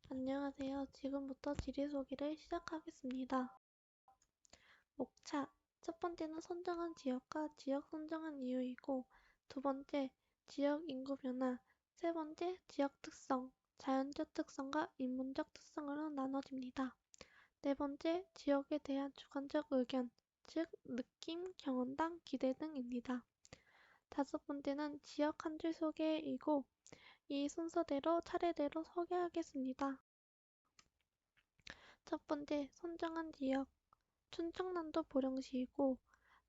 안녕하세요. 지금부터 지리 소개를 시작하겠습니다. 목차. 첫 번째는 선정한 지역과 지역 선정한 이유이고, 두 번째, 지역 인구 변화, 세 번째, 지역 특성, 자연적 특성과 인문적 특성으로 나눠집니다. 네 번째, 지역에 대한 주관적 의견, 즉 느낌, 경험담, 기대 등입니다. 다섯 번째는 지역 한 줄 소개이고, 이 순서대로 차례대로 소개하겠습니다. 첫 번째, 선정한 지역. 충청남도 보령시이고,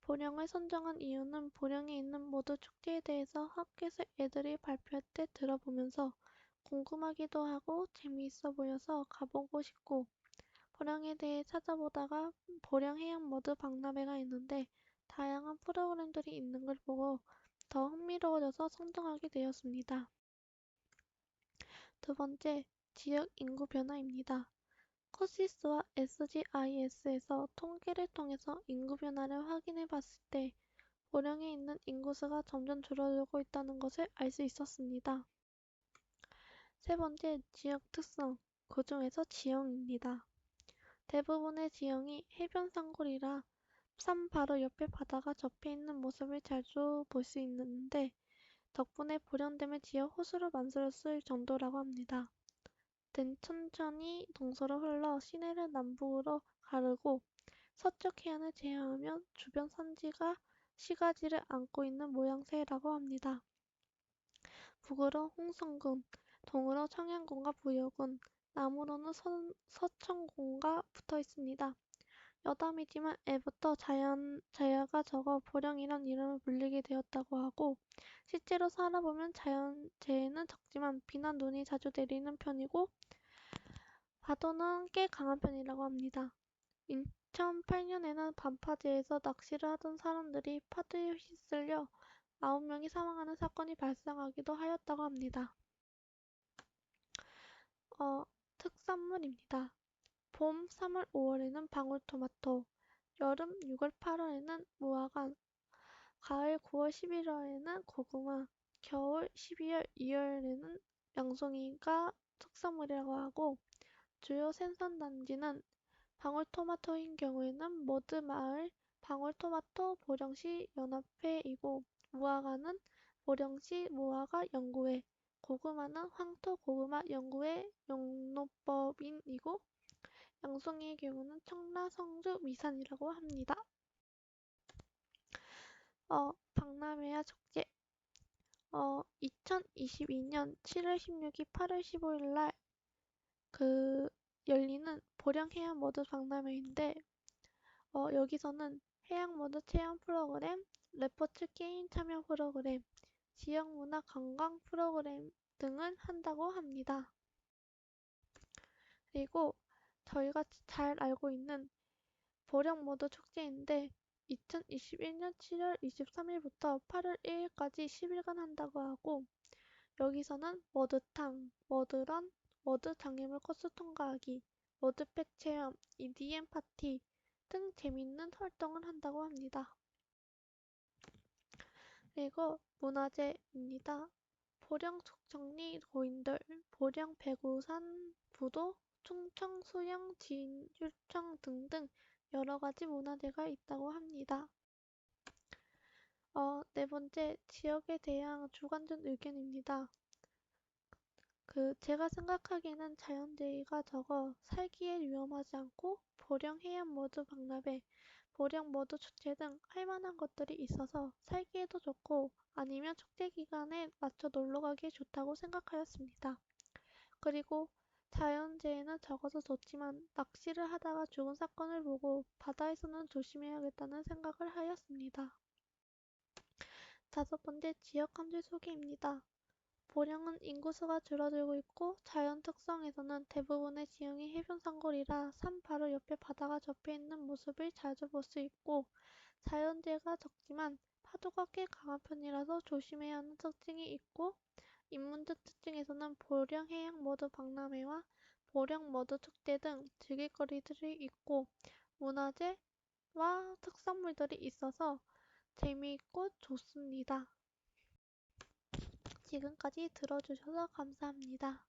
보령을 선정한 이유는 보령에 있는 모두 축제에 대해서 학교에서 애들이 발표할 때 들어보면서 궁금하기도 하고 재미있어 보여서 가보고 싶고, 보령에 대해 찾아보다가 보령 해양머드 박람회가 있는데 다양한 프로그램들이 있는 걸 보고 더 흥미로워져서 선정하게 되었습니다. 두 번째, 지역 인구 변화입니다. 코시스와 SGIS에서 통계를 통해서 인구 변화를 확인해 봤을 때 고령에 있는 인구수가 점점 줄어들고 있다는 것을 알 수 있었습니다. 세 번째, 지역 특성, 그 중에서 지형입니다. 대부분의 지형이 해변 산골이라 산 바로 옆에 바다가 접해 있는 모습을 자주 볼 수 있는데 덕분에 보령댐을 지어 호수로 만들었을 정도라고 합니다. 덴천천이 동서로 흘러 시내를 남북으로 가르고 서쪽 해안을 제외하면 주변 산지가 시가지를 안고 있는 모양새라고 합니다. 북으로 홍성군, 동으로 청양군과 부여군, 남으로는 서천군과 붙어 있습니다. 여담이지만 애부터 자야가 적어 보령이란 이름을 불리게 되었다고 하고 실제로 살아보면 자연재해는 적지만 비나 눈이 자주 내리는 편이고 파도는 꽤 강한 편이라고 합니다. 2008년에는 반파제에서 낚시를 하던 사람들이 파도에 휩쓸려 9명이 사망하는 사건이 발생하기도 하였다고 합니다. 특산물입니다. 봄 3월 5월에는 방울토마토, 여름 6월 8월에는 무화과, 가을 9월 11월에는 고구마, 겨울 12월 2월에는 양송이가 특산물이라고 하고 주요 생산단지는 방울토마토인 경우에는 머드마을 방울토마토 보령시 연합회이고 무화과는 보령시 무화과 연구회, 고구마는 황토고구마 연구회 영농법인이고 양송이의 경우는 청라 성주 미산이라고 합니다. 박람회와 축제 2022년 7월 16일 8월 15일 날 열리는 보령 해양머드 박람회인데 여기서는 해양머드 체험 프로그램, 레포츠 게임 참여 프로그램, 지역문화 관광 프로그램 등을 한다고 합니다. 그리고 저희가 잘 알고 있는 보령머드 축제인데 2021년 7월 23일부터 8월 1일까지 10일간 한다고 하고 여기서는 머드탕, 머드런, 머드 장애물 코스 통과하기, 머드팩 체험, EDM 파티 등 재밌는 활동을 한다고 합니다. 그리고 문화재입니다. 보령 족정리 고인돌, 보령 배구산 부도, 충청 수영 진율청 등등 여러 가지 문화재가 있다고 합니다. 네 번째, 지역에 대한 주관적 의견입니다. 제가 생각하기에는 자연재해가 적어 살기에 위험하지 않고 보령 해양머드 박람회, 보령 머드 축제 등 할만한 것들이 있어서 살기에도 좋고 아니면 축제 기간에 맞춰 놀러가기에 좋다고 생각하였습니다. 그리고 자연재해는 적어서 좋지만 낚시를 하다가 죽은 사건을 보고 바다에서는 조심해야겠다는 생각을 하였습니다. 다섯 번째, 지역 한 줄 소개입니다. 보령은 인구수가 줄어들고 있고 자연 특성에서는 대부분의 지형이 해변 산골이라 산 바로 옆에 바다가 접해 있는 모습을 자주 볼 수 있고 자연재해가 적지만 파도가 꽤 강한 편이라서 조심해야 하는 특징이 있고 인문적 특징에서는 보령 해양머드 박람회와 보령 머드 축제 등 즐길거리들이 있고 문화재와 특산물들이 있어서 재미있고 좋습니다. 지금까지 들어주셔서 감사합니다.